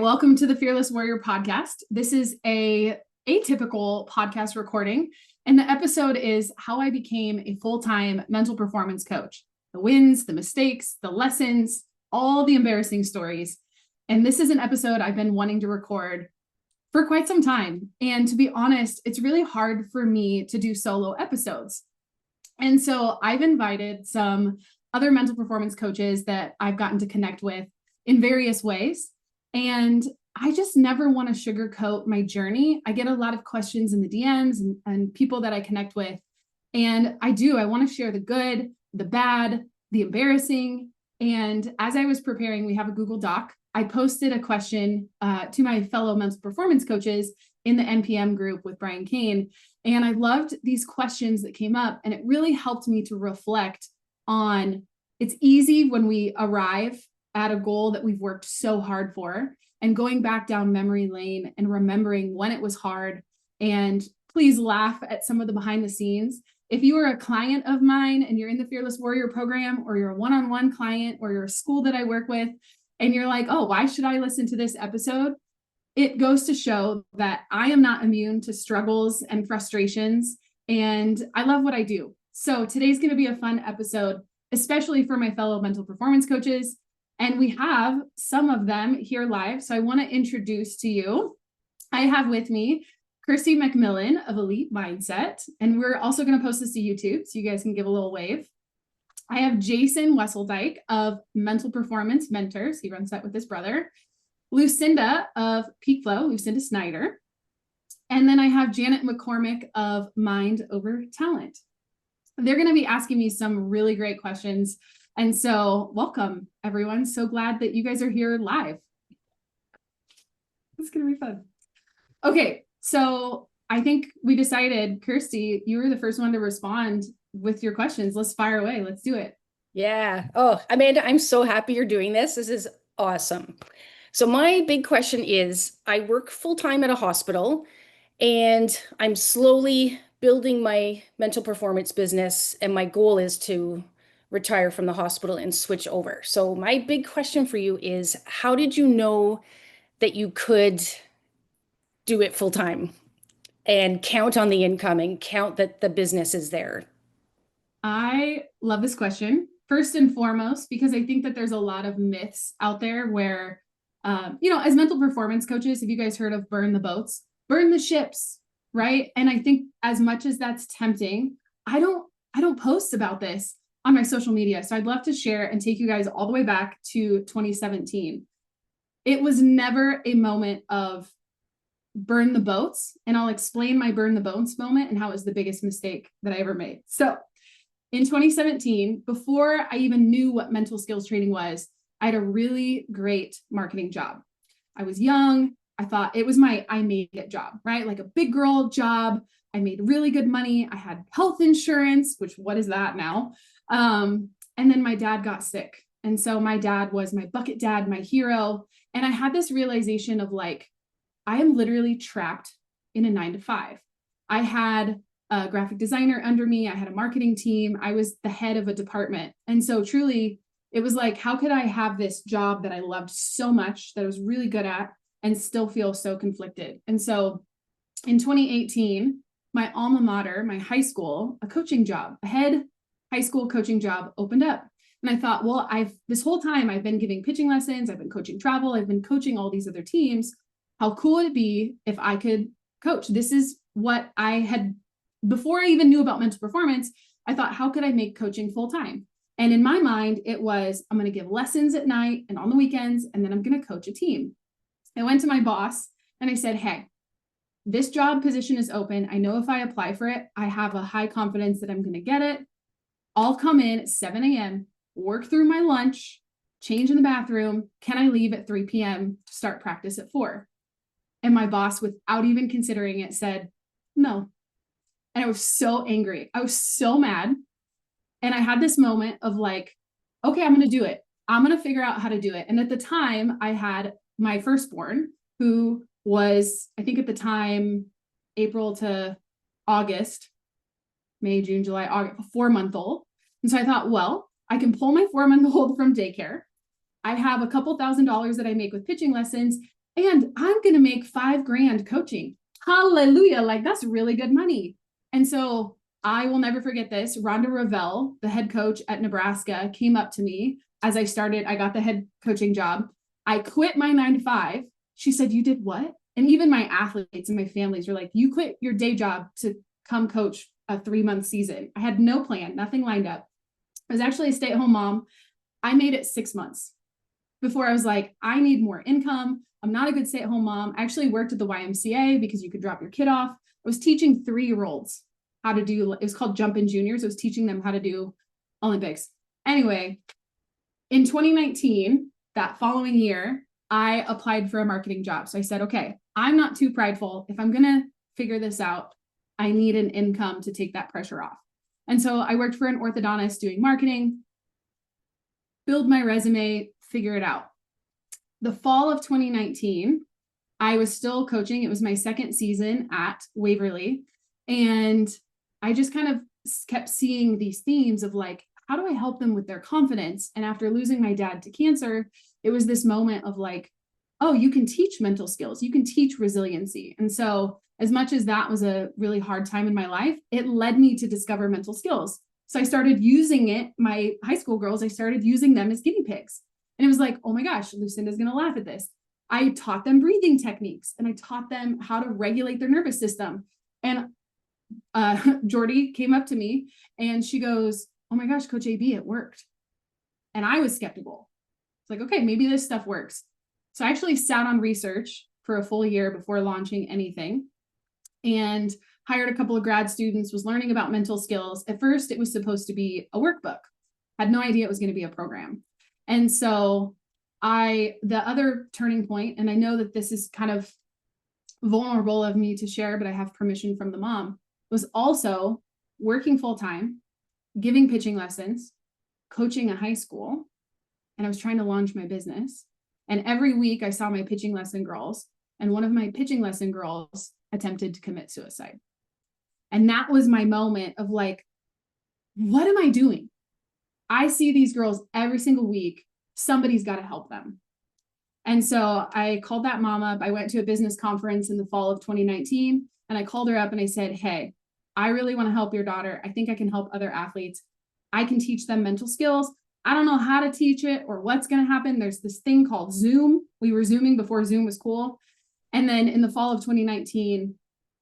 Welcome to the Fearless Warrior podcast. This is a atypical podcast recording, and the episode is how I became a full-time mental performance coach. The wins, the mistakes, the lessons, all the embarrassing stories. And this is an episode I've been wanting to record for quite some time. And to be honest, it's really hard for me to do solo episodes. And so I've invited some other mental performance coaches that I've gotten to connect with in various ways. And I just never want to sugarcoat my journey. I get a lot of questions in the DMs and people that I connect with. And I want to share the good, the bad, the embarrassing. And as I was preparing, we have a Google Doc. I posted a question to my fellow mental performance coaches in the NPM group with Brian Kane. And I loved these questions that came up. And it really helped me to reflect on, it's easy when we arrive at a goal that we've worked so hard for and going back down memory lane and remembering when it was hard. And please laugh at some of the behind the scenes. If you are a client of mine and you're in the Fearless Warrior program, or you're a one-on-one client, or you're a school that I work with, and you're like, oh, why should I listen to this episode? It goes to show that I am not immune to struggles and frustrations, and I love what I do. So today's going to be a fun episode, especially for my fellow mental performance coaches. And we have some of them here live. So I want to introduce to you, I have with me Kirsty McMillan of Elite Mindset. And we're also going to post this to YouTube so you guys can give a little wave. I have Jason Wesseldike of Mental Performance Mentors. He runs that with his brother. Lucinda of Peak Flow, Lucinda Snyder. And then I have Janet McCormick of Mind Over Talent. They're going to be asking me some really great questions. And so welcome, everyone. So glad that you guys are here live. It's going to be fun. Okay, so I think we decided, Kirsty, you were the first one to respond with your questions. Let's fire away. Let's do it. Yeah. Oh, Amanda, I'm so happy you're doing this. This is awesome. So my big question is, I work full-time at a hospital and I'm slowly building my mental performance business, and my goal is to retire from the hospital and switch over. So my big question for you is, how did you know that you could do it full time and count on the income and count that the business is there? I love this question, first and foremost, because I think that there's a lot of myths out there where, as mental performance coaches, have you guys heard of burn the boats, burn the ships, right? And I think as much as that's tempting, I don't post about this on my social media. So I'd love to share and take you guys all the way back to 2017. It was never a moment of burn the boats. And I'll explain my burn the boats moment and how it was the biggest mistake that I ever made. So in 2017, before I even knew what mental skills training was, I had a really great marketing job. I was young. I thought it was my I made it job, right? Like a big girl job. I made really good money. I had health insurance, which what is that now? And then my dad got sick. And so my dad was my bucket dad, my hero. And I had this realization of like, I am literally trapped in a 9-to-5. I had a graphic designer under me. I had a marketing team. I was the head of a department. And so truly, it was like, how could I have this job that I loved so much, that I was really good at, and still feel so conflicted? And so in 2018, my alma mater, my high school, a coaching job, a head high school coaching job opened up. And I thought, well, this whole time I've been giving pitching lessons, I've been coaching travel, I've been coaching all these other teams. How cool would it be if I could coach? This is what I had, before I even knew about mental performance, I thought, how could I make coaching full time? And in my mind, it was, I'm going to give lessons at night and on the weekends, and then I'm going to coach a team. I went to my boss and I said, hey, this job position is open. I know if I apply for it, I have a high confidence that I'm going to get it. I'll come in at 7 a.m., work through my lunch, change in the bathroom. Can I leave at 3 p.m. to start practice at 4? And my boss, without even considering it, said, no. And I was so angry. I was so mad. And I had this moment of like, okay, I'm going to do it. I'm going to figure out how to do it. And at the time, I had my firstborn, who was, I think at the time, April to August, May, June, July, August, a 4-month-old. And so I thought, well, I can pull my 4-month-old from daycare. I have a couple $1,000s that I make with pitching lessons, and I'm going to make $5,000 coaching. Hallelujah. Like that's really good money. And so I will never forget this. Rhonda Revelle, the head coach at Nebraska, came up to me as I got the head coaching job. I quit my 9 to 5. She said, "You did what?" And even my athletes and my families were like, "You quit your day job to come coach a 3-month season." I had no plan, nothing lined up. I was actually a stay-at-home mom. I made it 6 months before I was like, I need more income. I'm not a good stay-at-home mom. I actually worked at the YMCA because you could drop your kid off. I was teaching 3-year-olds how to do, it was called Jump In Juniors. I was teaching them how to do Olympics. Anyway, in 2019, that following year, I applied for a marketing job. So I said, okay, I'm not too prideful. If I'm going to figure this out, I need an income to take that pressure off. And so I worked for an orthodontist doing marketing, build my resume, figure it out. The fall of 2019, I was still coaching. It was my second season at Waverly. And I just kind of kept seeing these themes of like, how do I help them with their confidence? And after losing my dad to cancer, it was this moment of like, oh, you can teach mental skills, you can teach resiliency. And so, as much as that was a really hard time in my life, it led me to discover mental skills. So I started using it, my high school girls, I started using them as guinea pigs. And it was like, oh my gosh, Lucinda's going to laugh at this. I taught them breathing techniques and I taught them how to regulate their nervous system. And Jordy came up to me and she goes, "Oh my gosh, Coach AB, it worked." And I was skeptical. It's like, okay, maybe this stuff works. So I actually sat on research for a full year before launching anything and hired a couple of grad students, was learning about mental skills. At first, it was supposed to be a workbook. Had no idea it was going to be a program. And so the other turning point, and I know that this is kind of vulnerable of me to share, but I have permission from the mom, was also working full time, giving pitching lessons, coaching a high school, and I was trying to launch my business. And every week I saw my pitching lesson girls, and one of my pitching lesson girls attempted to commit suicide. And that was my moment of like, what am I doing? I see these girls every single week. Somebody's got to help them. And so I called that mom up. I went to a business conference in the fall of 2019, and I called her up and I said, "Hey, I really want to help your daughter. I think I can help other athletes. I can teach them mental skills. I don't know how to teach it or what's going to happen. There's this thing called Zoom. We were Zooming before Zoom was cool." And then in the fall of 2019,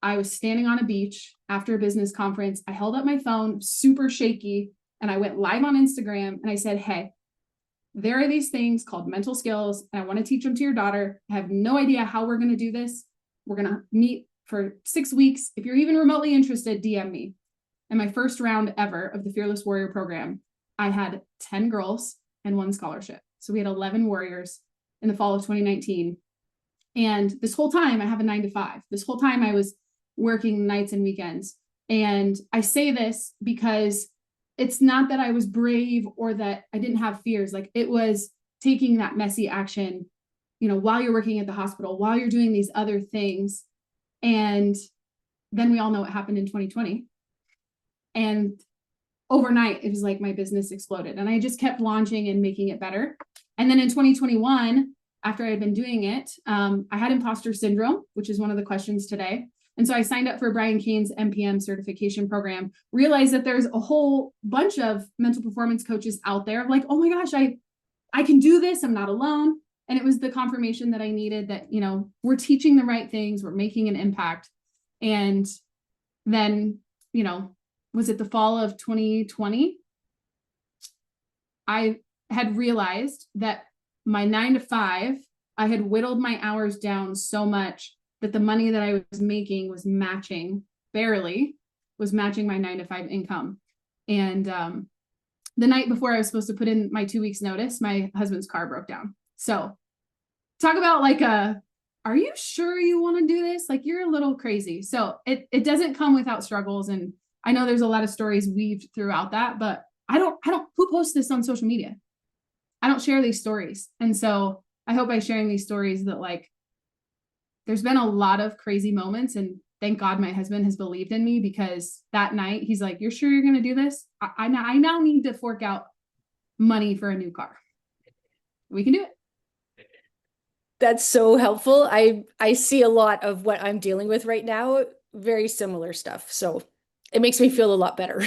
I was standing on a beach after a business conference. I held up my phone, super shaky, and I went live on Instagram and I said, "Hey, there are these things called mental skills, and I want to teach them to your daughter. I have no idea how we're going to do this. We're going to meet for 6 weeks. If you're even remotely interested, DM me." And my first round ever of the Fearless Warrior program, I had 10 girls and 1 scholarship. So we had 11 warriors in the fall of 2019. And this whole time I have a 9 to 5. This whole time I was working nights and weekends. And I say this because it's not that I was brave or that I didn't have fears. Like, it was taking that messy action, while you're working at the hospital, while you're doing these other things. And then we all know what happened in 2020. And overnight, it was like my business exploded and I just kept launching and making it better. And then in 2021, after I had been doing it, I had imposter syndrome, which is one of the questions today. And so I signed up for Brian Kane's MPM certification program, realized that there's a whole bunch of mental performance coaches out there of like, oh my gosh, I can do this. I'm not alone. And it was the confirmation that I needed that, we're teaching the right things, we're making an impact. And then, was it the fall of 2020? I had realized that my 9 to 5, I had whittled my hours down so much that the money that I was making was barely matching my 9 to 5 income. And the night before I was supposed to put in my 2 weeks notice, my husband's car broke down. So talk about like are you sure you want to do this? Like, you're a little crazy. So it doesn't come without struggles. And I know there's a lot of stories weaved throughout that, but who posts this on social media? I don't share these stories. And so I hope by sharing these stories that like, there's been a lot of crazy moments, and thank God my husband has believed in me, because that night he's like, "You're sure you're going to do this? I now need to fork out money for a new car. We can do it." That's so helpful. I see a lot of what I'm dealing with right now, very similar stuff. So it makes me feel a lot better.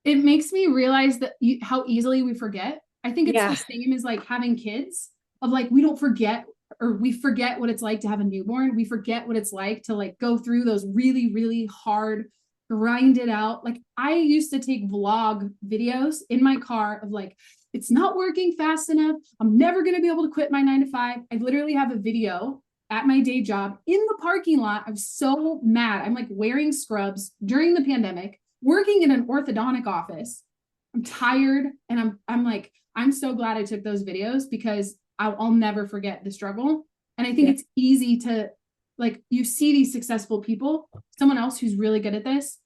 It makes me realize that how easily we forget. I think it's the Yeah. same as like having kids, of like we don't forget, or we forget what it's like to have a newborn. We forget what it's like to like go through those really, really hard, grind it out. Like I used to take vlog videos in my car of like, it's not working fast enough. I'm never going to be able to quit my 9 to 5. I literally have a video at my day job in the parking lot. I'm so mad. I'm like wearing scrubs during the pandemic, working in an orthodontic office. I'm tired, and I'm like, I'm so glad I took those videos because I'll never forget the struggle. And I think Yeah. it's easy to like, you see these successful people. Someone else who's really good at this,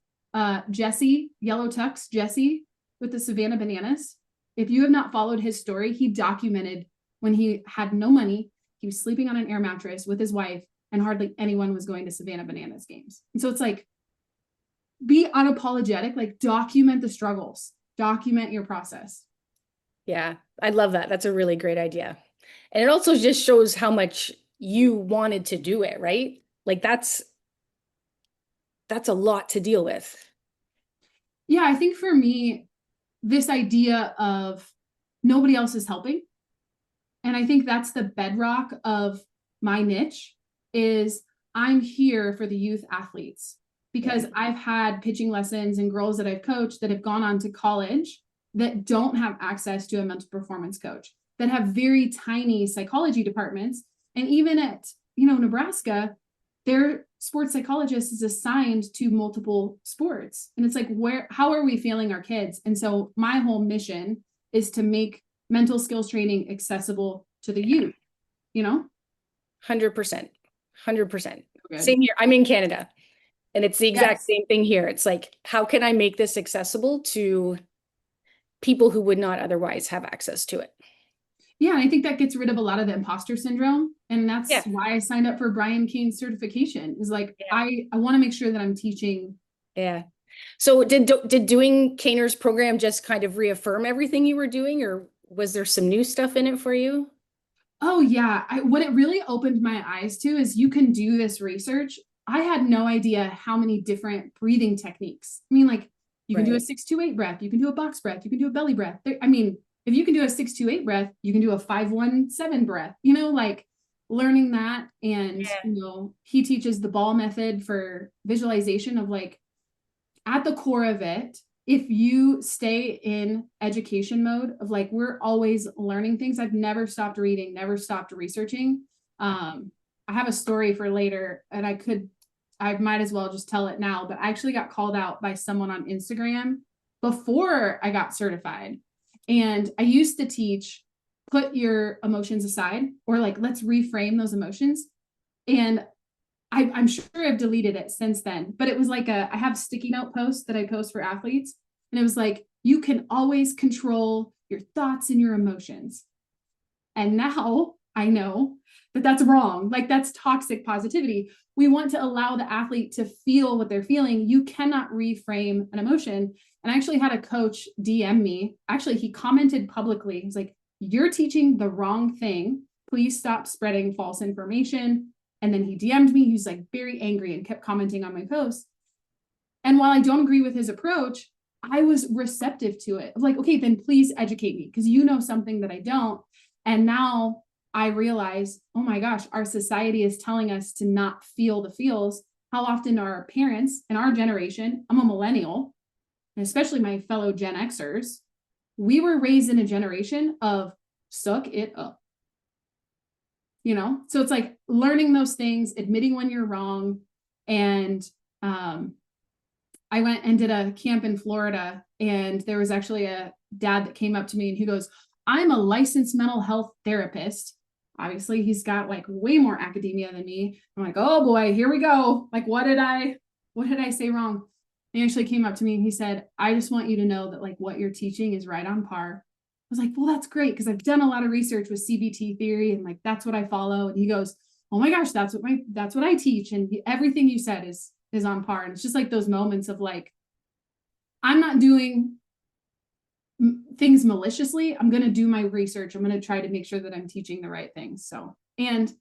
Jesse, Yellow Tux, Jesse with the Savannah Bananas. If you have not followed his story, he documented when he had no money, he was sleeping on an air mattress with his wife, and hardly anyone was going to Savannah Bananas games. And so it's like, be unapologetic, like document the struggles, document your process. Yeah. I love that. That's a really great idea. And it also just shows how much you wanted to do it, right? Like that's a lot to deal with. Yeah, I think for me, this idea of nobody else is helping. And I think that's the bedrock of my niche is I'm here for the youth athletes, because Yeah. I've had pitching lessons and girls that I've coached that have gone on to college that don't have access to a mental performance coach, that have very tiny psychology departments. And even at, Nebraska, their sports psychologist is assigned to multiple sports. And it's like, how are we failing our kids? And so my whole mission is to make mental skills training accessible to the youth, you know? 100%. 100%. Good. Same here. I'm in Canada, and it's the exact Yes. same thing here. It's like, how can I make this accessible to people who would not otherwise have access to it? Yeah, and I think that gets rid of a lot of the imposter syndrome. And that's Yeah. why I signed up for Brian Kane's certification. Is like, Yeah. I want to make sure that I'm teaching. Yeah. So did doing Kaner's program just kind of reaffirm everything you were doing, or was there some new stuff in it for you? Oh yeah, what it really opened my eyes to is you can do this research. I had no idea how many different breathing techniques. I mean, like you can do a Right. 6-2-8 breath, you can do a box breath, you can do a belly breath. I mean, if you can do a 6-2-8 breath, you can do a 5-1-7 breath. Like learning that, and Yeah. he teaches the ball method for visualization of like, at the core of it, if you stay in education mode of like, we're always learning things. I've never stopped reading, never stopped researching. I have a story for later, and I might as well just tell it now, but I actually got called out by someone on Instagram before I got certified. And I used to teach, put your emotions aside, or like, let's reframe those emotions. And I'm sure I've deleted it since then, but it was like I have sticky note posts that I post for athletes. And it was like, you can always control your thoughts and your emotions. And now I know that that's wrong. Like that's toxic positivity. We want to allow the athlete to feel what they're feeling. You cannot reframe an emotion. And I actually had a coach DM me. Actually, he commented publicly. He's like, you're teaching the wrong thing. Please stop spreading false information. And then he DM'd me. He was like very angry and kept commenting on my posts. And while I don't agree with his approach, I was receptive to it. Like, okay, then please educate me because you know something that I don't. And now I realize, oh my gosh, our society is telling us to not feel the feels. How often are our parents in our generation, I'm a millennial, and especially my fellow Gen Xers, we were raised in a generation of suck it up. So it's like learning those things, admitting when you're wrong. And I went and did a camp in Florida, and there was actually a dad that came up to me and he goes, I'm a licensed mental health therapist. Obviously, he's got like way more academia than me. I'm like, oh boy, here we go. Like, what did I say wrong? He actually came up to me and he said, I just want you to know that like what you're teaching is right on par. I was like, well, that's great because I've done a lot of research with CBT theory and like that's what I follow. And he goes, oh my gosh, that's what I teach, and everything you said is on par. And it's just like those moments of like, I'm not doing things maliciously. I'm going to do my research. I'm going to try to make sure that I'm teaching the right things. So And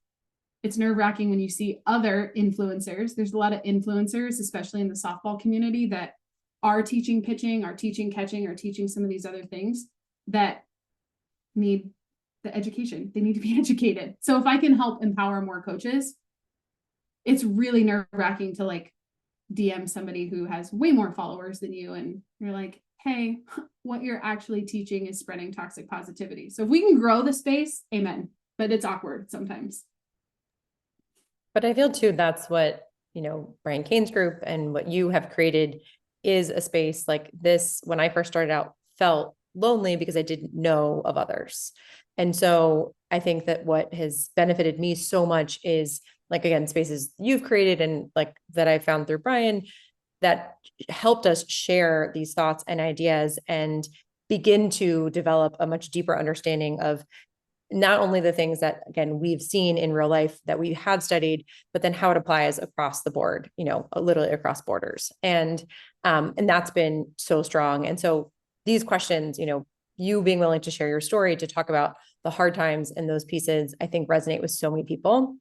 it's nerve-wracking when you see other influencers. There's a lot of influencers, especially in the softball community, that are teaching pitching, are teaching catching, are teaching some of these other things that need the education. They need to be educated. So if I can help empower more coaches, it's really nerve-wracking to like DM somebody who has way more followers than you, and you're like, hey, what you're actually teaching is spreading toxic positivity. So if we can grow the space, amen. But it's awkward sometimes. But I feel too, that's what, Brian Kane's group and what you have created is a space like this. When I first started out, felt lonely because I didn't know of others. And so I think that what has benefited me so much is, like, again, spaces you've created and like that I found through Brian that helped us share these thoughts and ideas and begin to develop a much deeper understanding of not only the things that, again, we've seen in real life that we have studied, but then how it applies across the board, literally across borders. And that's been so strong. And so these questions, you being willing to share your story, to talk about the hard times and those pieces, I think resonate with so many people.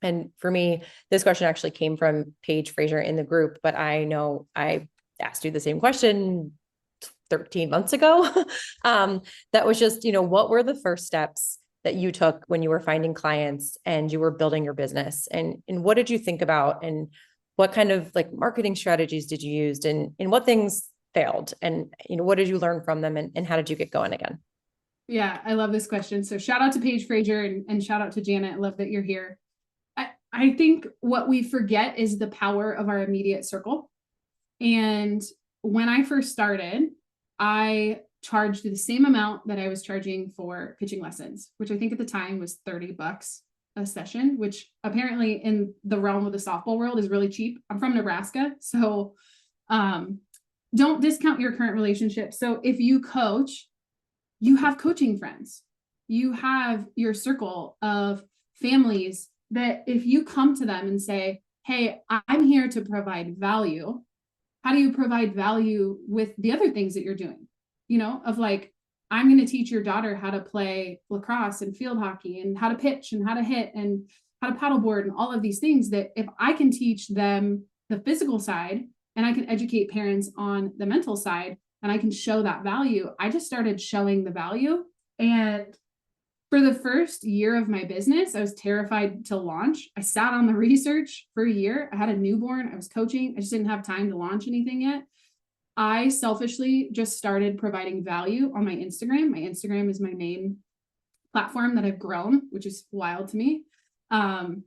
And for me, this question actually came from Paige Frazier in the group, but I know I asked you the same question 13 months ago. That was just, what were the first steps that you took when you were finding clients and you were building your business? And what did you think about, and what kind of like marketing strategies did you use, and what things failed, and, what did you learn from them, and how did you get going again? Yeah, I love this question. So shout out to Paige Frazier and shout out to Janet. I love that you're here. I think what we forget is the power of our immediate circle. And when I first started, I charged the same amount that I was charging for pitching lessons, which I think at the time was $30 a session, which apparently in the realm of the softball world is really cheap. I'm from Nebraska, so don't discount your current relationship. So if you coach, you have coaching friends, you have your circle of families that if you come to them and say, hey, I'm here to provide value, how do you provide value with the other things that you're doing? Of like, I'm going to teach your daughter how to play lacrosse and field hockey and how to pitch and how to hit and how to paddleboard and all of these things, that if I can teach them the physical side and I can educate parents on the mental side and I can show that value, I just started showing the value. And for the first year of my business, I was terrified to launch. I sat on the research for a year. I had a newborn. I was coaching. I just didn't have time to launch anything yet. I selfishly just started providing value on my Instagram. My Instagram is my main platform that I've grown, which is wild to me. And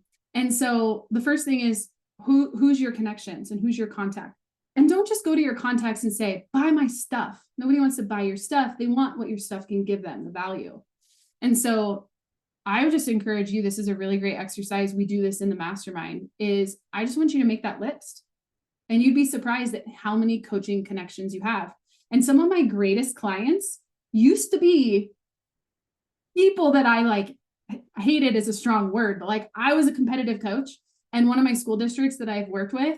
so the first thing is who's your connections and who's your contact? And don't just go to your contacts and say, buy my stuff. Nobody wants to buy your stuff. They want what your stuff can give them, the value. And so I would just encourage you, this is a really great exercise. We do this in the mastermind, is I just want you to make that list. And you'd be surprised at how many coaching connections you have. And some of my greatest clients used to be people that I hated is a strong word, but like I was a competitive coach. And one of my school districts that I've worked with,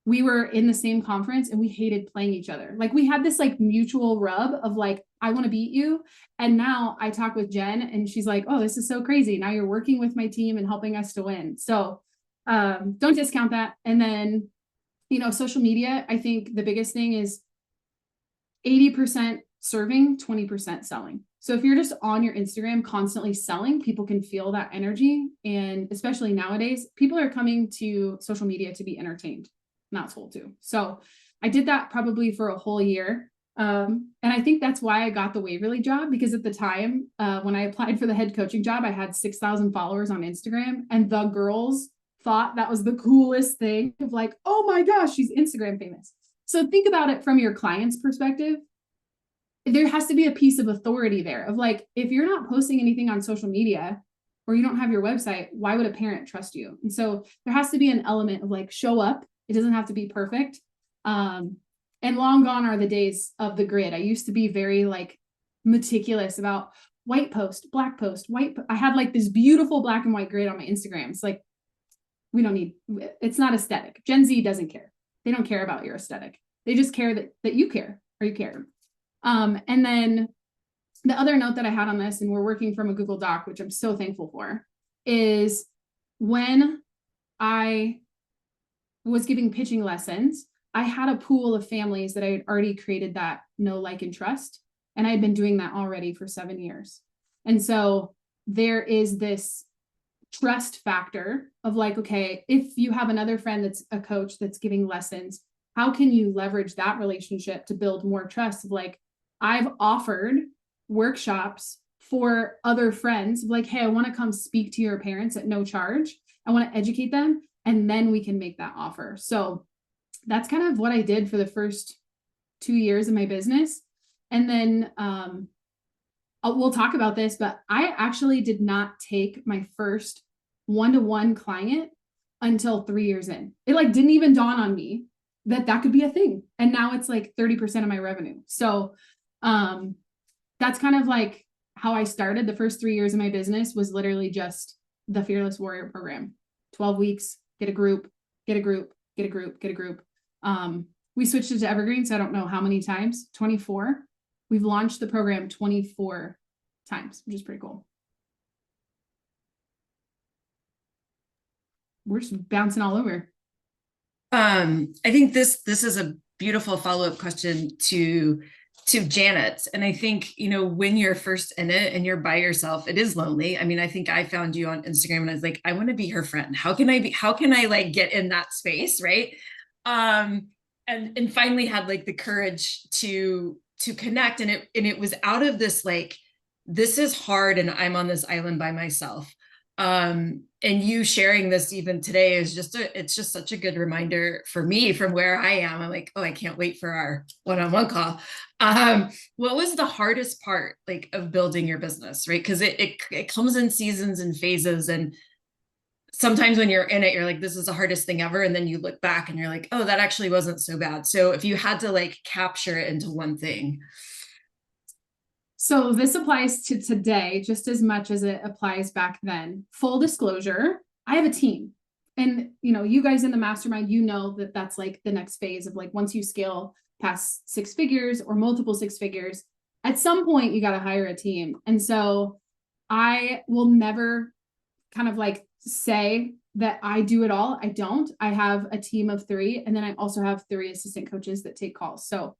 we were in the same conference and we hated playing each other. Like we had this like mutual rub of like, I want to beat you. And now I talk with Jen and she's like, oh, this is so crazy. Now you're working with my team and helping us to win. So don't discount that. And then, social media, I think the biggest thing is 80% serving, 20% selling. So if you're just on your Instagram constantly selling, people can feel that energy. And especially nowadays, people are coming to social media to be entertained, not told to. So I did that probably for a whole year. And I think that's why I got the Waverly job, because at the time, when I applied for the head coaching job, I had 6,000 followers on Instagram, and the girls thought that was the coolest thing of like, oh my gosh, she's Instagram famous. So think about it from your client's perspective. There has to be a piece of authority there of like, if you're not posting anything on social media or you don't have your website, why would a parent trust you? And so there has to be an element of like, show up. It doesn't have to be perfect. And long gone are the days of the grid. I used to be very like meticulous about white post, black post, I had like this beautiful black and white grid on my Instagram. It's like, it's not aesthetic. Gen Z doesn't care. They don't care about your aesthetic. They just care that you care, or you care. And then the other note that I had on this, and we're working from a Google Doc, which I'm so thankful for, is when I was giving pitching lessons, I had a pool of families that I had already created that know, like, and trust. And I had been doing that already for 7 years. And so there is this trust factor of like, okay, if you have another friend that's a coach that's giving lessons, how can you leverage that relationship to build more trust? Of like, I've offered workshops for other friends, like, hey, I want to come speak to your parents at no charge. I want to educate them, and then we can make that offer. So that's kind of what I did for the first 2 years of my business. And then we'll talk about this, but I actually did not take my first one-to-one client until 3 years in. It like didn't even dawn on me that that could be a thing. And now it's like 30% of my revenue. So that's kind of like how I started. The first 3 years of my business was literally just the Fearless Warrior program. 12 weeks, get a group, get a group, get a group, get a group. We switched it to Evergreen, so I don't know how many times, 24. We've launched the program 24 times, which is pretty cool. We're just bouncing all over. I think this is a beautiful follow-up question to Janet. And I think, you know, when you're first in it and you're by yourself, it is lonely. I mean, I think I found you on Instagram and I was like, I want to be her friend. How can I like get in that space? Right. And finally had like the courage to connect. And it was out of this, like, this is hard and I'm on this island by myself. And you sharing this even today is it's just such a good reminder for me from where I am. I'm like, oh, I can't wait for our one-on-one call. What was the hardest part, like, of building your business, right? Because it comes in seasons and phases, and sometimes when you're in it, you're like, this is the hardest thing ever. And then you look back and you're like, oh, that actually wasn't so bad. So if you had to like capture it into one thing. So this applies to today just as much as it applies back then. Full disclosure, I have a team. And, you know, you guys in the mastermind, you know that that's like the next phase of like, once you scale past 6 figures or multiple 6 figures, at some point you got to hire a team. And so I will never kind of like say that I do it all. I don't. I have a team of 3, and then I also have 3 assistant coaches that take calls. So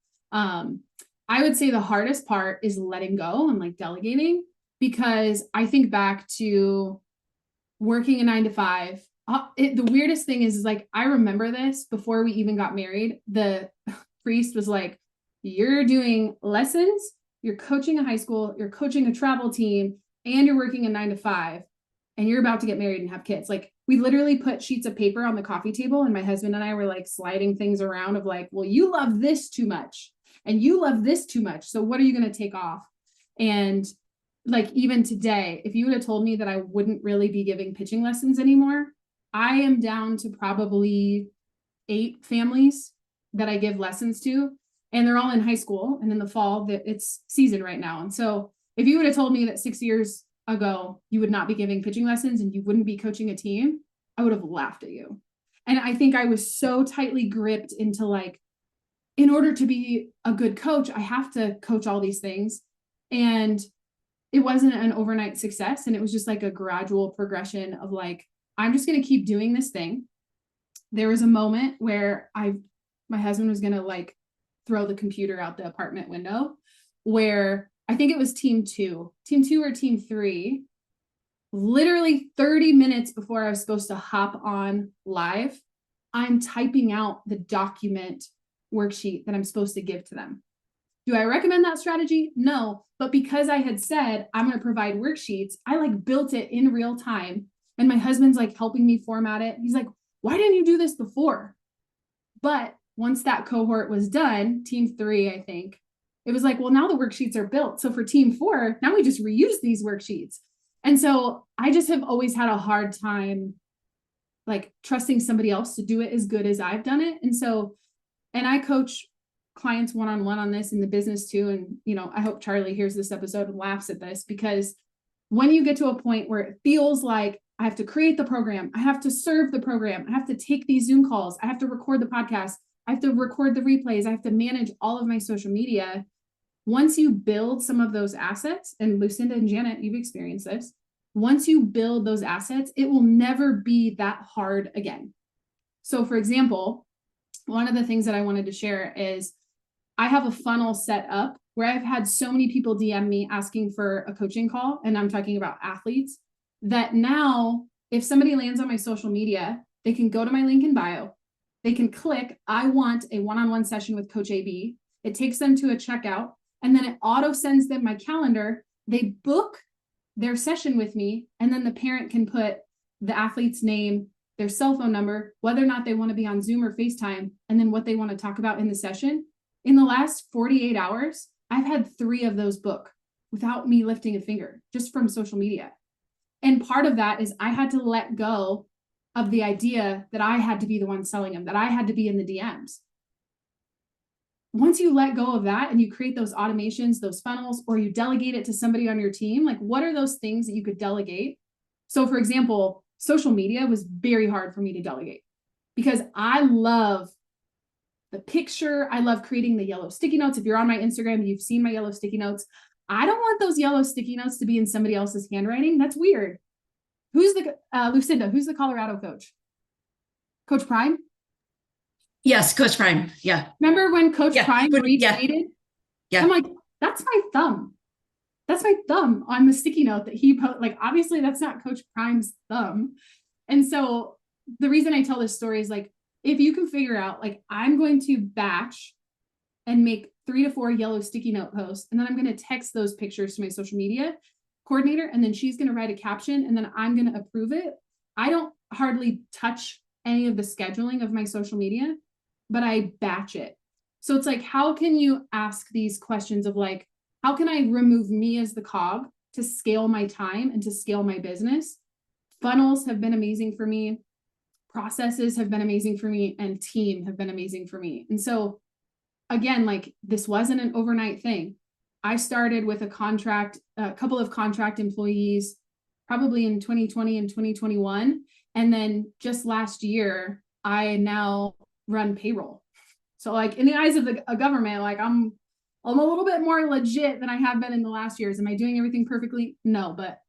I would say the hardest part is letting go and like delegating, because I think back to working a 9 to 5. The weirdest thing is like, I remember this before we even got married. The priest was like, you're doing lessons, you're coaching a high school, you're coaching a travel team, and you're working a 9 to 5, and you're about to get married and have kids. Like, we literally put sheets of paper on the coffee table, and my husband and I were like sliding things around of like, well, you love this too much and you love this too much. So what are you going to take off? And like, even today, if you would have told me that I wouldn't really be giving pitching lessons anymore, I am down to probably 8 families that I give lessons to, and they're all in high school. And in the fall, that it's season right now. And so if you would have told me that 6 years ago, you would not be giving pitching lessons and you wouldn't be coaching a team, I would have laughed at you. And I think I was so tightly gripped into like, in order to be a good coach, I have to coach all these things. And it wasn't an overnight success. And it was just like a gradual progression of like, I'm just going to keep doing this thing. There was a moment where my husband was going to like throw the computer out the apartment window, where I think it was team 2 or team 3, literally 30 minutes before I was supposed to hop on live, I'm typing out the document worksheet that I'm supposed to give to them. Do I recommend that strategy? No, but because I had said I'm going to provide worksheets, I like built it in real time, and my husband's like helping me format it. He's like, why didn't you do this before? But once that cohort was done, team 3, I think, it was like, well, now the worksheets are built. So for team 4, now we just reuse these worksheets. And so I just have always had a hard time like trusting somebody else to do it as good as I've done it. And so, and I coach clients one-on-one on this in the business too. And, you know, I hope Charlie hears this episode and laughs at this, because when you get to a point where it feels like I have to create the program, I have to serve the program, I have to take these Zoom calls, I have to record the podcast, I have to record the replays, I have to manage all of my social media. Once you build some of those assets, and Lucinda and Janet, you've experienced this, once you build those assets, it will never be that hard again. So for example, one of the things that I wanted to share is I have a funnel set up where I've had so many people DM me asking for a coaching call, and I'm talking about athletes, that now if somebody lands on my social media, they can go to my link in bio, they can click, I want a one-on-one session with Coach AB. It takes them to a checkout, and then it auto sends them my calendar. They book their session with me, and then the parent can put the athlete's name, their cell phone number, whether or not they want to be on Zoom or FaceTime, and then what they want to talk about in the session. In the last 48 hours, I've had 3 of those book without me lifting a finger, just from social media. And part of that is I had to let go of the idea that I had to be the one selling them, that I had to be in the DMs. Once you let go of that and you create those automations, those funnels, or you delegate it to somebody on your team, like what are those things that you could delegate? So for example, social media was very hard for me to delegate because I love the picture. I love creating the yellow sticky notes. If you're on my Instagram, you've seen my yellow sticky notes. I don't want those yellow sticky notes to be in somebody else's handwriting. That's weird. Who's the, Lucinda, who's the Colorado coach? Coach Prime? Yes, Coach Prime. Yeah. Remember when Coach Prime retweeted? Yeah. Yeah. I'm like, that's my thumb. That's my thumb on the sticky note that he put. Like, obviously that's not Coach Prime's thumb. And so the reason I tell this story is like, if you can figure out, like, I'm going to batch and make 3 to 4 yellow sticky note posts, and then I'm going to text those pictures to my social media coordinator, and then she's going to write a caption, and then I'm going to approve it. I don't hardly touch any of the scheduling of my social media, but I batch it. So it's like, how can you ask these questions of like, how can I remove me as the cog to scale my time and to scale my business? Funnels have been amazing for me. Processes have been amazing for me, and team have been amazing for me. And so again, like, this wasn't an overnight thing. I started with a couple of contract employees, probably in 2020 and 2021. And then just last year, I now run payroll. So like in the eyes of a government, like I'm a little bit more legit than I have been in the last years. Am I doing everything perfectly? No, but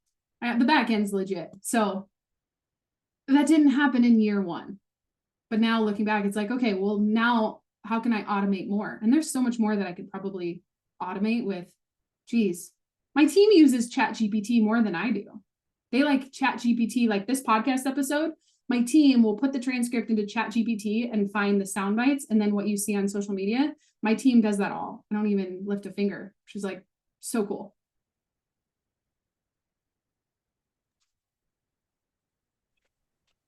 the back end's legit. So that didn't happen in year 1. But now looking back, it's like, okay, well, now how can I automate more? And there's so much more that I could probably automate with. Geez, my team uses ChatGPT more than I do. They like ChatGPT, like this podcast episode. My team will put the transcript into ChatGPT and find the sound bites. And then what you see on social media, my team does that all. I don't even lift a finger, which is like so cool.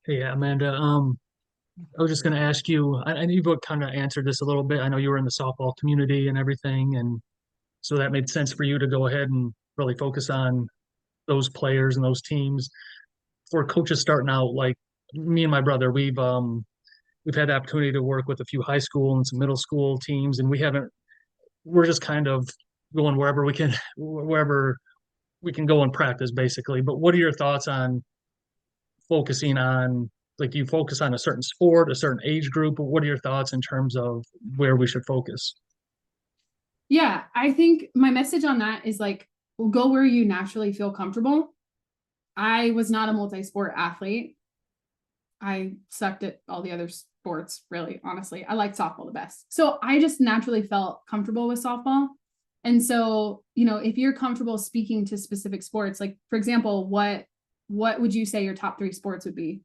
Hey, Amanda, I was just going to ask you, I know you kind of answered this a little bit. I know you were in the softball community and everything, and so that made sense for you to go ahead and really focus on those players and those teams. For coaches starting out, like me and my brother, we've had the opportunity to work with a few high school and some middle school teams, and we're just kind of going wherever we can go and practice, basically. But what are your thoughts on focusing on, like, do you focus on a certain sport, a certain age group? What are your thoughts in terms of where we should focus? Yeah, I think my message on that is like, well, go where you naturally feel comfortable. I was not a multi-sport athlete. I sucked at all the other sports, really, honestly. I liked softball the best. So I just naturally felt comfortable with softball. And so, if you're comfortable speaking to specific sports, like, for example, what would you say your top 3 sports would be?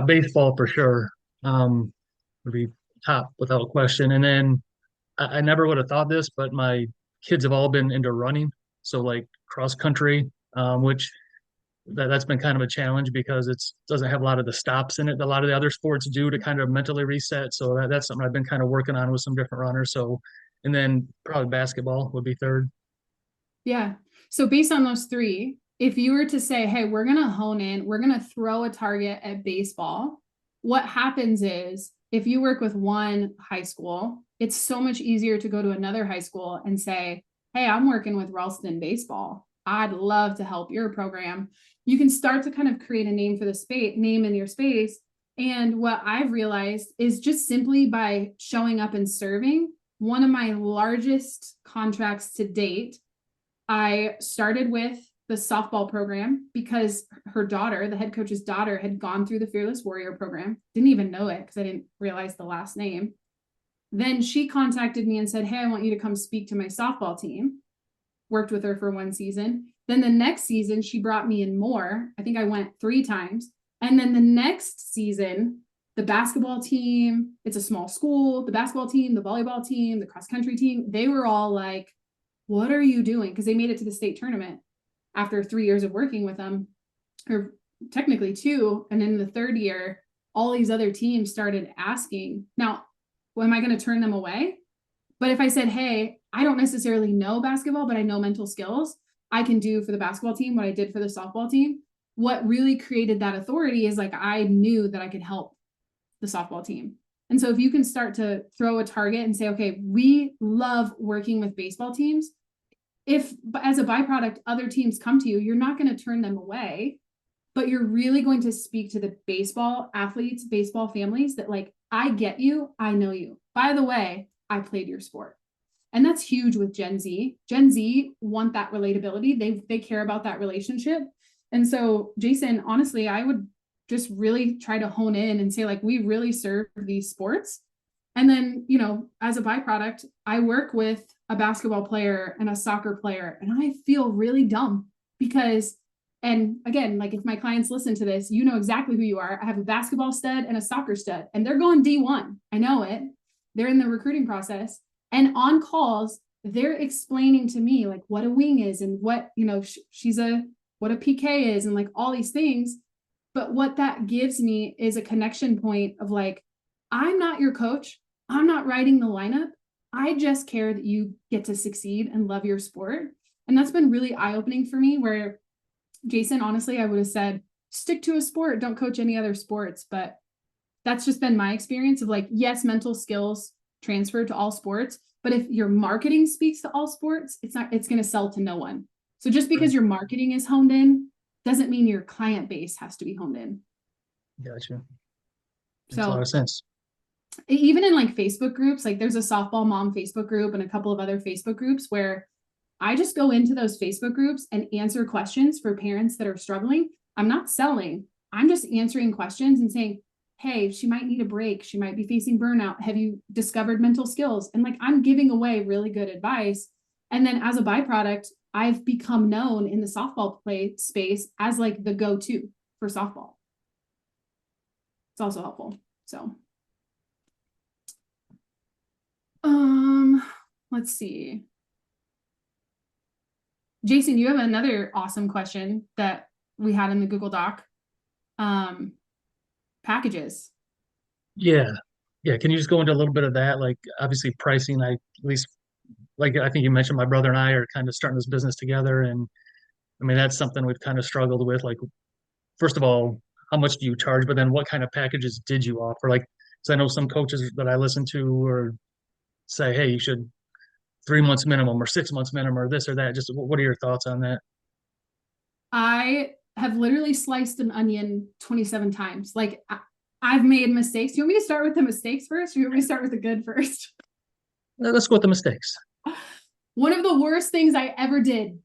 Baseball for sure, would be top without question. And then I never would have thought this, but my kids have all been into running. So like cross country, which that's been kind of a challenge because it doesn't have a lot of the stops in it that a lot of the other sports do to kind of mentally reset. So that's something I've been kind of working on with some different runners. So, and then probably basketball would be third. Yeah. So based on those 3, if you were to say, hey, we're going to hone in, we're going to throw a target at baseball, what happens is if you work with one high school, it's so much easier to go to another high school and say, hey, I'm working with Ralston baseball. I'd love to help your program. You can start to kind of create a name for the name in your space. And what I've realized is just simply by showing up and serving, one of my largest contracts to date, I started with the softball program because her daughter, the head coach's daughter, had gone through the Fearless Warrior program. Didn't even know it because I didn't realize the last name. Then she contacted me and said, hey, I want you to come speak to my softball team. Worked with her for 1 season. Then the next season, she brought me in more. I think I went 3 times. And then the next season, the basketball team, it's a small school, the basketball team, the volleyball team, the cross country team, they were all like, what are you doing? Because they made it to the state tournament after 3 years of working with them, or technically 2. And in the 3rd year, all these other teams started asking, now, am I going to turn them away? But if I said, hey, I don't necessarily know basketball, but I know mental skills, I can do for the basketball team what I did for the softball team. What really created that authority is like, I knew that I could help the softball team. And so if you can start to throw a target and say, okay, we love working with baseball teams. If as a byproduct, other teams come to you, you're not going to turn them away, but you're really going to speak to the baseball athletes, baseball families that like, I get you. I know you. By the way, I played your sport. And that's huge with Gen Z. Gen Z want that relatability. They care about that relationship. And so, Jason, honestly, I would just really try to hone in and say, like, we really serve these sports. And then, you know, as a byproduct, I work with a basketball player and a soccer player, and I feel really dumb because, and again, like if my clients listen to this, you know exactly who you are. I have a basketball stud and a soccer stud, and they're going D1. I know it. They're in the recruiting process. And on calls, they're explaining to me like what a wing is and what, you know, what a PK is and like all these things. But what that gives me is a connection point of like, I'm not your coach. I'm not writing the lineup. I just care that you get to succeed and love your sport. And that's been really eye-opening for me, where Jason, honestly, I would have said, stick to a sport, don't coach any other sports. But that's just been my experience of like, yes, mental skills transfer to all sports, but if your marketing speaks to all sports, it's going to sell to no one. So just because your marketing is honed in doesn't mean your client base has to be honed in. Gotcha. Makes So a lot of sense. Even in like Facebook groups, like there's a softball mom Facebook group and a couple of other Facebook groups where I just go into those Facebook groups and answer questions for parents that are struggling. I'm not selling. I'm just answering questions and saying, hey, she might need a break. She might be facing burnout. Have you discovered mental skills? And like, I'm giving away really good advice. And then as a byproduct, I've become known in the softball play space as like the go-to for softball. It's also helpful. So, let's see. Jason, you have another awesome question that we had in the Google Doc. Packages. Yeah. Can you just go into a little bit of that? Like obviously pricing, I think you mentioned my brother and I are kind of starting this business together. And I mean, that's something we've kind of struggled with. Like, first of all, how much do you charge? But then what kind of packages did you offer? Like, so I know some coaches that I listen to or say, hey, you should 3 months minimum or 6 months minimum or this or that. Just what are your thoughts on that? I have literally sliced an onion 27 times. Like I've made mistakes. You want me to start with the mistakes first, or you want me to start with the good first? Let's go with the mistakes. One of the worst things I ever did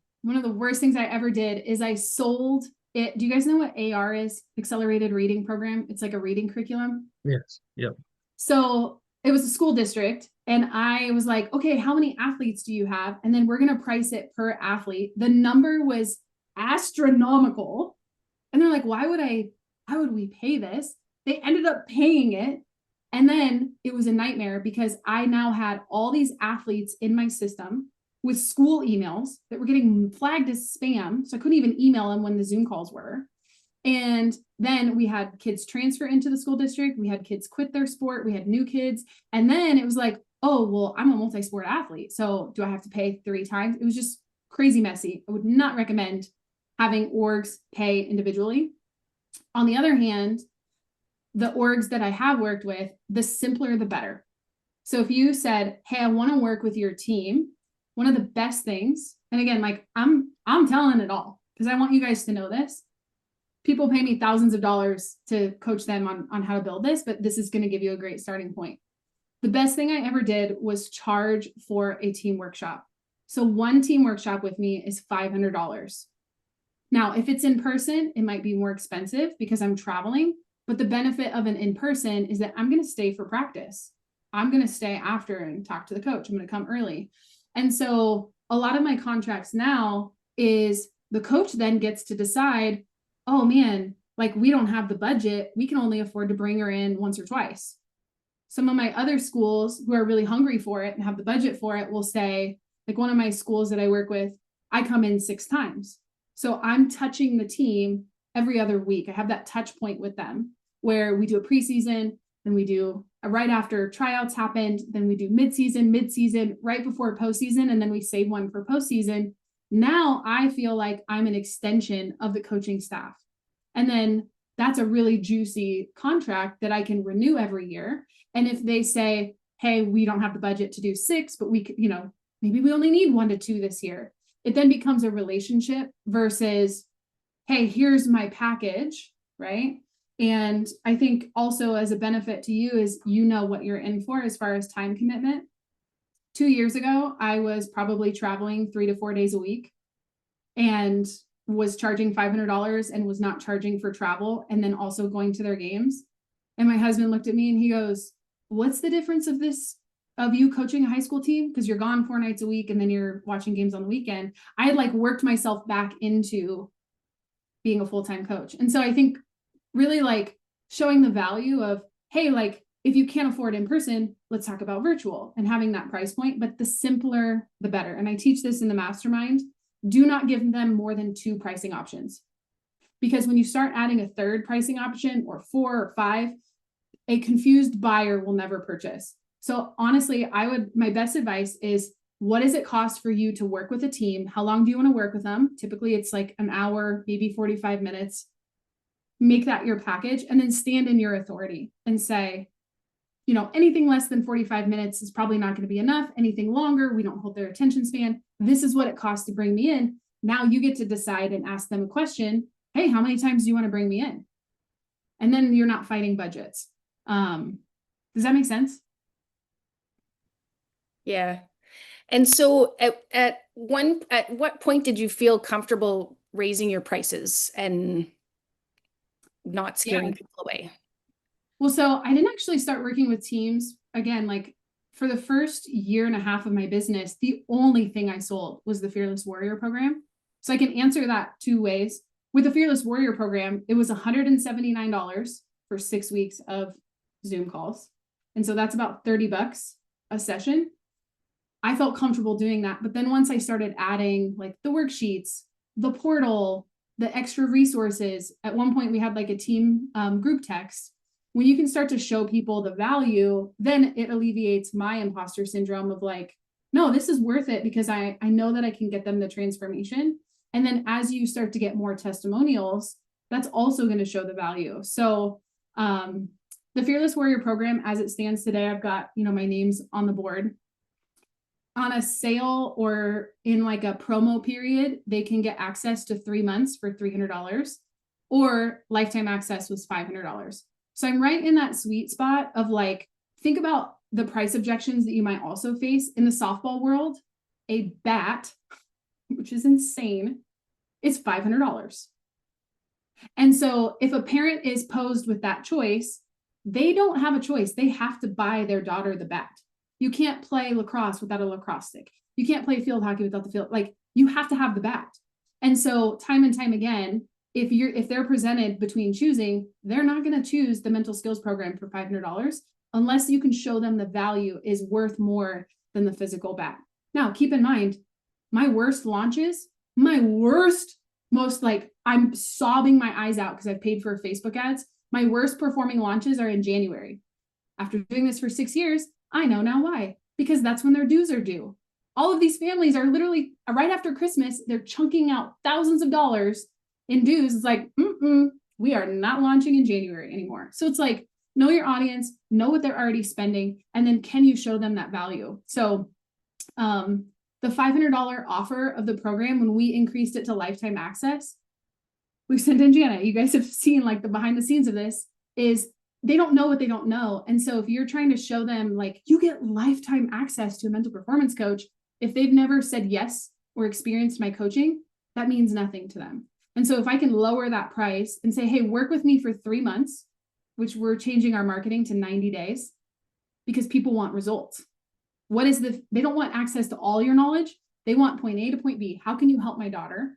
is I sold it. Do you guys know what AR is? Accelerated Reading Program. It's like a reading curriculum. Yes. Yep. So it was a school district, and I was like, okay, how many athletes do you have? And then we're going to price it per athlete. The number was astronomical. And they're like, why would we pay this? They ended up paying it. And then it was a nightmare because I now had all these athletes in my system with school emails that were getting flagged as spam. So I couldn't even email them when the Zoom calls were. And then we had kids transfer into the school district. We had kids quit their sport. We had new kids. And then it was like, oh, well, I'm a multi-sport athlete. So do I have to pay 3 times? It was just crazy messy. I would not recommend having orgs pay individually. On the other hand, the orgs that I have worked with, the simpler, the better. So if you said, hey, I want to work with your team, one of the best things, and again, like I'm telling it all because I want you guys to know this. People pay me thousands of dollars to coach them on how to build this, but this is going to give you a great starting point. The best thing I ever did was charge for a team workshop. So one team workshop with me is $500. Now, if it's in person, it might be more expensive because I'm traveling, but the benefit of an in-person is that I'm going to stay for practice. I'm going to stay after and talk to the coach. I'm going to come early. And so a lot of my contracts now is the coach then gets to decide, oh man, like we don't have the budget. We can only afford to bring her in once or twice. Some of my other schools who are really hungry for it and have the budget for it will say, like one of my schools that I work with, I come in 6 times. So I'm touching the team every other week. I have that touch point with them where we do a preseason, then we do a right after tryouts happened, then we do midseason, right before postseason, and then we save one for postseason. Now I feel like I'm an extension of the coaching staff. And then that's a really juicy contract that I can renew every year. And if they say, hey, we don't have the budget to do 6, but we could, maybe we only need 1 to 2 this year. It then becomes a relationship versus, hey, here's my package, right? And I think also as a benefit to you is what you're in for as far as time commitment. 2 years ago, I was probably traveling 3 to 4 days a week and was charging $500 and was not charging for travel and then also going to their games. And my husband looked at me and he goes, what's the difference of you coaching a high school team? Because you're gone 4 nights a week and then you're watching games on the weekend. I had worked myself back into being a full-time coach. And so I think really showing the value of, hey, if you can't afford in person, let's talk about virtual and having that price point, but the simpler, the better. And I teach this in the mastermind. Do not give them more than 2 pricing options. Because when you start adding a 3rd pricing option or 4 or 5, a confused buyer will never purchase. So honestly, my best advice is, what does it cost for you to work with a team? How long do you want to work with them? Typically it's an hour, maybe 45 minutes. Make that your package and then stand in your authority and say, anything less than 45 minutes is probably not going to be enough. Anything longer, we don't hold their attention span. This is what it costs to bring me in. Now you get to decide and ask them a question. Hey, how many times do you want to bring me in? And then you're not fighting budgets. Does that make sense? Yeah. And so at what point did you feel comfortable raising your prices and not scaring people away? Well, so I didn't actually start working with teams again, for the first 1.5 years of my business, the only thing I sold was the Fearless Warrior program. So I can answer that 2 ways. With the Fearless Warrior program, it was $179 for 6 weeks of Zoom calls. And so that's about $30 a session. I felt comfortable doing that. But then once I started adding the worksheets, the portal, the extra resources, at one point we had a team group text. When you can start to show people the value, then it alleviates my imposter syndrome of no, this is worth it because I know that I can get them the transformation. And then as you start to get more testimonials, that's also going to show the value. So the Fearless Warrior program, as it stands today, I've got, my names on the board. On a sale or in a promo period, they can get access to 3 months for $300 or lifetime access was $500. So I'm right in that sweet spot of think about the price objections that you might also face in the softball world. A bat, which is insane, is $500. And so if a parent is posed with that choice, they don't have a choice. They have to buy their daughter the bat. You can't play lacrosse without a lacrosse stick. You can't play field hockey without the field. You have to have the bat. And so time and time again, if they're presented between choosing, they're not going to choose the mental skills program for $500 unless you can show them the value is worth more than the physical bat. Now, keep in mind, my worst launches, I'm sobbing my eyes out because I've paid for Facebook ads. My worst performing launches are in January. After doing this for 6 years, I know now why, because that's when their dues are due. All of these families are literally right after Christmas, they're chunking out thousands of dollars in dues. It's we are not launching in January anymore. So it's know your audience, know what they're already spending, and then can you show them that value? So the $500 offer of the program, when we increased it to lifetime access, we sent in Jana. You guys have seen the behind the scenes of this is they don't know what they don't know. And so if you're trying to show them you get lifetime access to a mental performance coach, if they've never said yes or experienced my coaching, that means nothing to them. And so if I can lower that price and say, hey, work with me for 3 months, which we're changing our marketing to 90 days because people want results. They don't want access to all your knowledge. They want point A to point B. How can you help my daughter?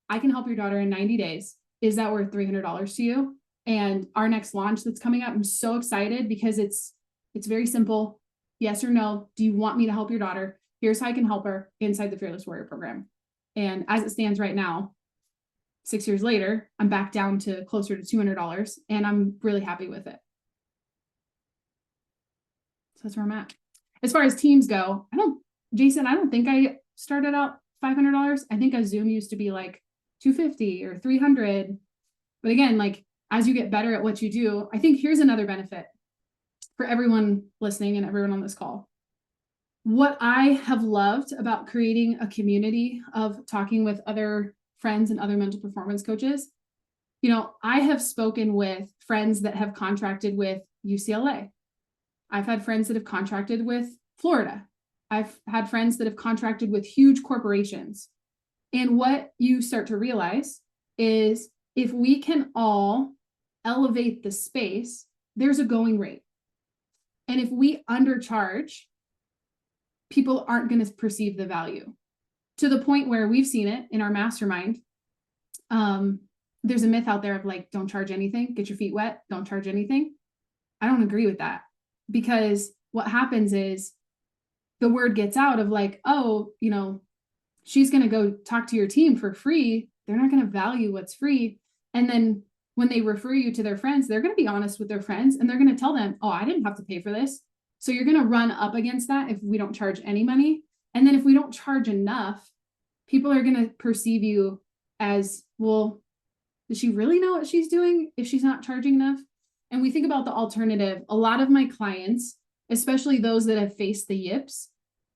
I can help your daughter in 90 days. Is that worth $300 to you? And our next launch that's coming up, I'm so excited because it's very simple. Yes or no. Do you want me to help your daughter? Here's how I can help her inside the Fearless Warrior program. And as it stands right now, 6 years later, I'm back down to closer to $200 and I'm really happy with it. So that's where I'm at. As far as teams go, Jason, I don't think I started out $500. I think a Zoom used to be like $250 or $300. But again, like as you get better at what you do, I think here's another benefit for everyone listening and everyone on this call. What I have loved about creating a community of talking with other friends and other mental performance coaches, I have spoken with friends that have contracted with UCLA. I've had friends that have contracted with Florida. I've had friends that have contracted with huge corporations. And what you start to realize is if we can all elevate the space, there's a going rate. And if we undercharge, people aren't going to perceive the value to the point where we've seen it in our mastermind. There's a myth out there of like, don't charge anything, get your feet wet, don't charge anything. I don't agree with that because what happens is the word gets out of like, oh, she's going to go talk to your team for free. They're not going to value what's free. And then when they refer you to their friends, they're going to be honest with their friends and they're going to tell them, oh, I didn't have to pay for this. So you're going to run up against that if we don't charge any money. And then if we don't charge enough, people are going to perceive you as, well, does she really know what she's doing if she's not charging enough? And we think about the alternative. A lot of my clients, especially those that have faced the yips,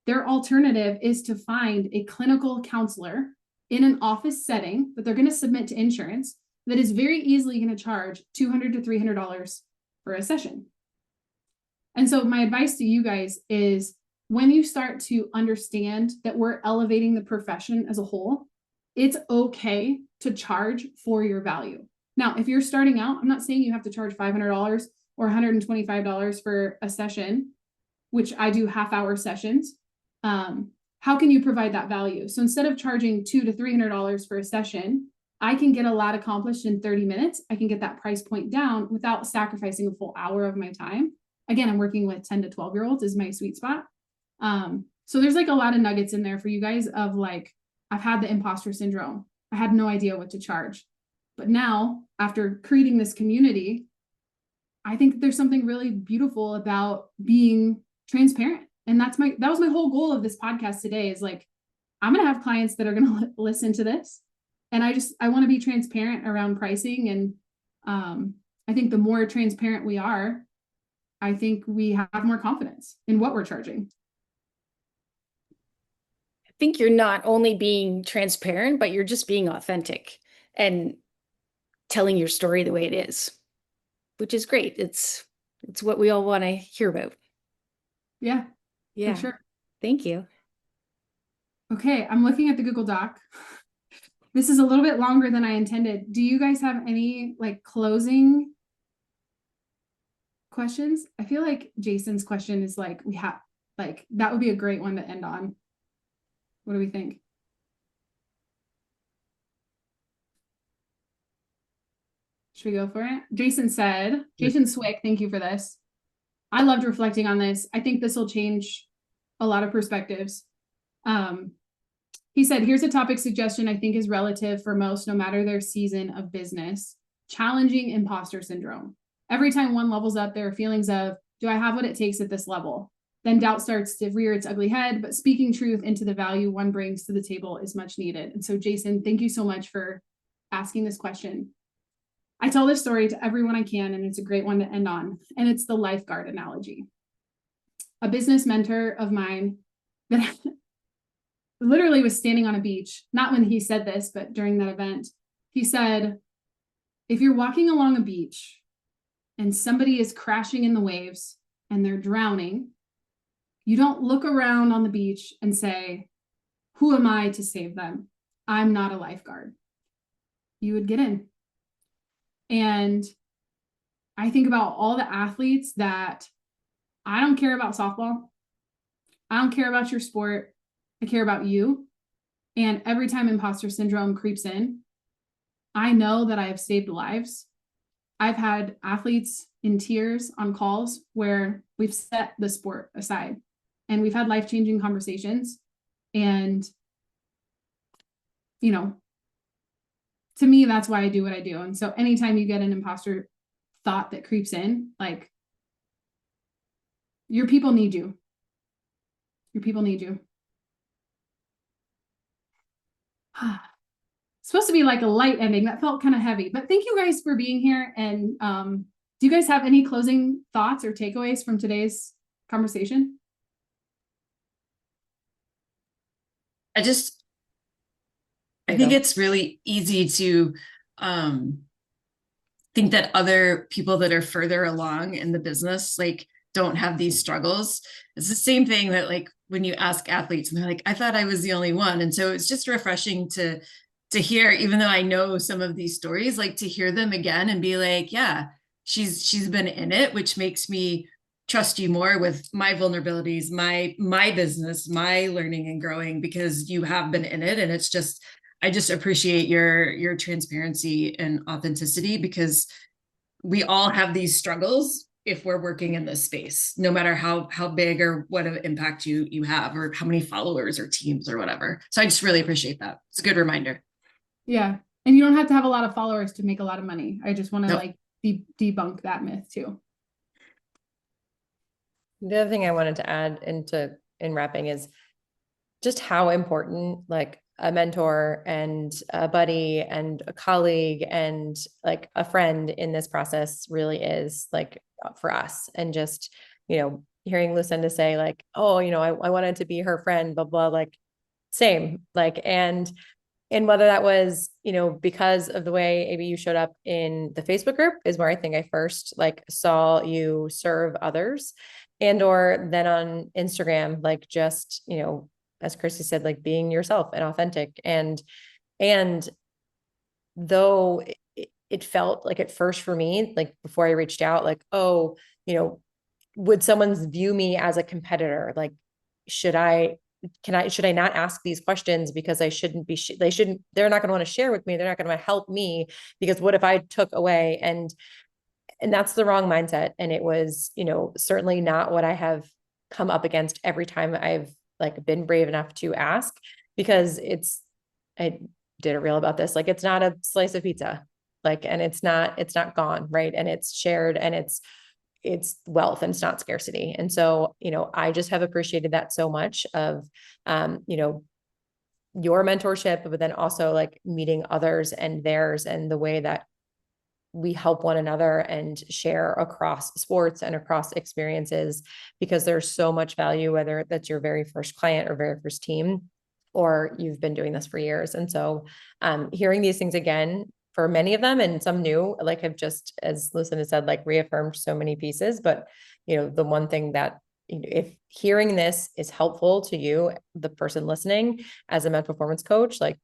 their alternative is to find a clinical counselor in an office setting that they're going to submit to insurance that is very easily going to charge $200 to $300 for a session. And so my advice to you guys is when you start to understand that we're elevating the profession as a whole, it's okay to charge for your value. Now, if you're starting out, I'm not saying you have to charge $500 or $125 for a session, which I do half-hour sessions. How can you provide that value? So instead of charging $200 to $300 for a session, I can get a lot accomplished in 30 minutes. I can get that price point down without sacrificing a full hour of my time. Again, I'm working with 10 to 12-year-olds is my sweet spot. So there's like a lot of nuggets in there for you guys of like, I've had the imposter syndrome. I had no idea what to charge. But now, after creating this community, I think there's something really beautiful about being transparent. And that was my whole goal of this podcast today is like, I'm going to have clients that are going to listen to this. And I want to be transparent around pricing. And I think the more transparent we are, I think we have more confidence in what we're charging. I think you're not only being transparent, but you're just being authentic and telling your story the way it is, which is great. It's what we all want to hear about. Yeah, Yeah, for sure. Thank you. Okay, I'm looking at the Google Doc. This is a little bit longer than I intended. Do you guys have any like closing questions? I feel like Jason's question is like, that would be a great one to end on. What do we think? Should we go for it? Jason Swick, thank you for this. I loved reflecting on this. I think this will change a lot of perspectives. He said, here's a topic suggestion I think is relative for most, no matter their season of business. Challenging imposter syndrome. Every time one levels up, there are feelings of, do I have what it takes at this level? Then doubt starts to rear its ugly head, but speaking truth into the value one brings to the table is much needed. And so, Jason, thank you so much for asking this question. I tell this story to everyone I can, and it's a great one to end on. And it's the lifeguard analogy. A business mentor of mine that literally was standing on a beach, not when he said this, but during that event, he said, if you're walking along a beach and somebody is crashing in the waves and they're drowning, you don't look around on the beach and say, who am I to save them? I'm not a lifeguard. you would get in. And I think about all the athletes that I don't care about softball. I don't care about your sport. I care about you. And every time imposter syndrome creeps in, I know that I have saved lives. I've had athletes in tears on calls where we've set the sport aside and we've had life-changing conversations. And, you know, to me, that's why I do what I do. And so anytime you get an imposter thought that creeps in, like, your people need you. Your people need you. Supposed to be like a light ending. That felt kind of heavy, but thank you guys for being here. And do you guys have any closing thoughts or takeaways from today's conversation? I think it's really easy to think that other people that are further along in the business, like, don't have these struggles. It's the same thing that, like, when you ask athletes and they're like, I thought I was the only one. And so it's just refreshing to hear, even though I know some of these stories, like, to hear them again and be like, yeah, she's been in it, which makes me trust you more with my vulnerabilities, my business, my learning and growing, because you have been in it. And it's just, I just appreciate your transparency and authenticity, because we all have these struggles if we're working in this space, no matter how big or what an impact you have, or how many followers or teams or whatever. So I just really appreciate that. It's a good reminder. Yeah. And you don't have to have a lot of followers to make a lot of money. I just want to like debunk that myth too. The other thing I wanted to add in wrapping is just how important like a mentor and a buddy and a colleague and like a friend in this process really is, like, for us. And just, hearing Lucinda say like, oh, I wanted to be her friend, blah, blah, like, same, like, and whether that was, because of the way maybe you showed up in the Facebook group is where I think I first like saw you serve others, and or then on Instagram, like, just, as Christy said, like, being yourself and authentic. And though it felt like at first for me, like before I reached out, like, oh, would someone view me as a competitor? Like, should I not ask these questions because I shouldn't be, they're not going to want to share with me. They're not going to help me, because what if I took away? And that's the wrong mindset. And it was, certainly not what I have come up against every time I've like been brave enough to ask, because I did a reel about this. Like, it's not a slice of pizza, like, and it's not gone. Right. And it's shared, and it's wealth, and it's not scarcity. And so, I just have appreciated that so much of, your mentorship, but then also like meeting others and theirs, and the way that we help one another and share across sports and across experiences, because there's so much value, whether that's your very first client or very first team, or you've been doing this for years. And so hearing these things again, for many of them and some new, like, have just, as Lucinda said, like, reaffirmed so many pieces. But, the one thing that, if hearing this is helpful to you, the person listening, as a mental performance coach, like,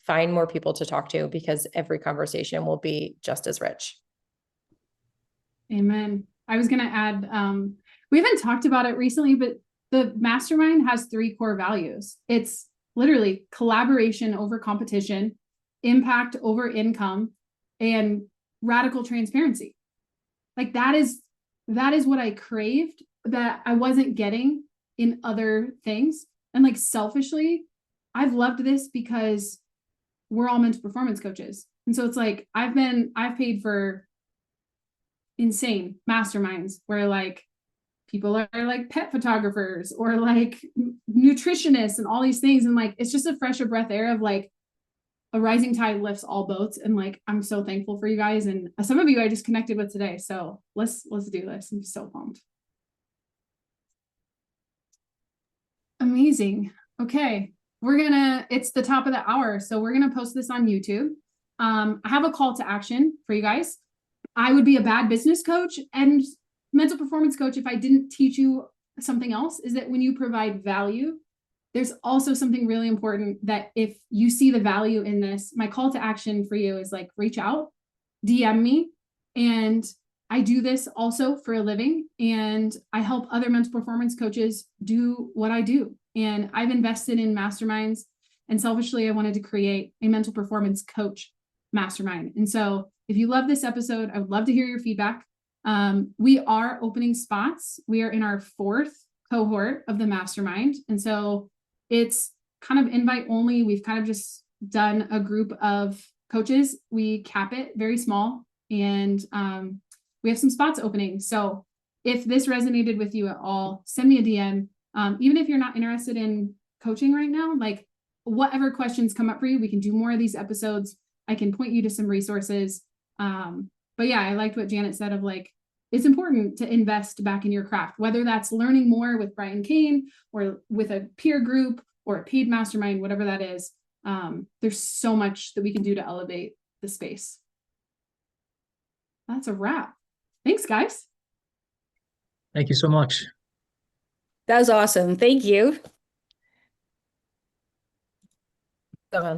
find more people to talk to, because every conversation will be just as rich. Amen. I was going to add, we haven't talked about it recently, but the mastermind has 3 core values. It's literally collaboration over competition, impact over income, and radical transparency. Like, that is what I craved that I wasn't getting in other things. And like, selfishly, I've loved this because we're all mental performance coaches. And so it's like, I've paid for insane masterminds where like people are like pet photographers or like nutritionists and all these things. And like, it's just a fresher breath air of like, a rising tide lifts all boats. And like, I'm so thankful for you guys. And some of you I just connected with today. So let's do this. I'm so pumped. Amazing. Okay. It's the top of the hour. So we're going to post this on YouTube. I have a call to action for you guys. I would be a bad business coach and mental performance coach if I didn't teach you something else, is that when you provide value, there's also something really important that if you see the value in this, my call to action for you is like reach out, DM me. And I do this also for a living, and I help other mental performance coaches do what I do. And I've invested in masterminds, and selfishly, I wanted to create a mental performance coach mastermind. And so if you love this episode, I would love to hear your feedback. We are opening spots. We are in our 4th cohort of the mastermind. And so it's kind of invite only. We've kind of just done a group of coaches. We cap it very small, and we have some spots opening. So if this resonated with you at all, send me a DM. Even if you're not interested in coaching right now, like whatever questions come up for you, we can do more of these episodes. I can point you to some resources. But yeah, I liked what Janet said of like, it's important to invest back in your craft, whether that's learning more with Brian Kane or with a peer group or a paid mastermind, whatever that is. There's so much that we can do to elevate the space. That's a wrap. Thanks, guys. Thank you so much. That was awesome. Thank you. So,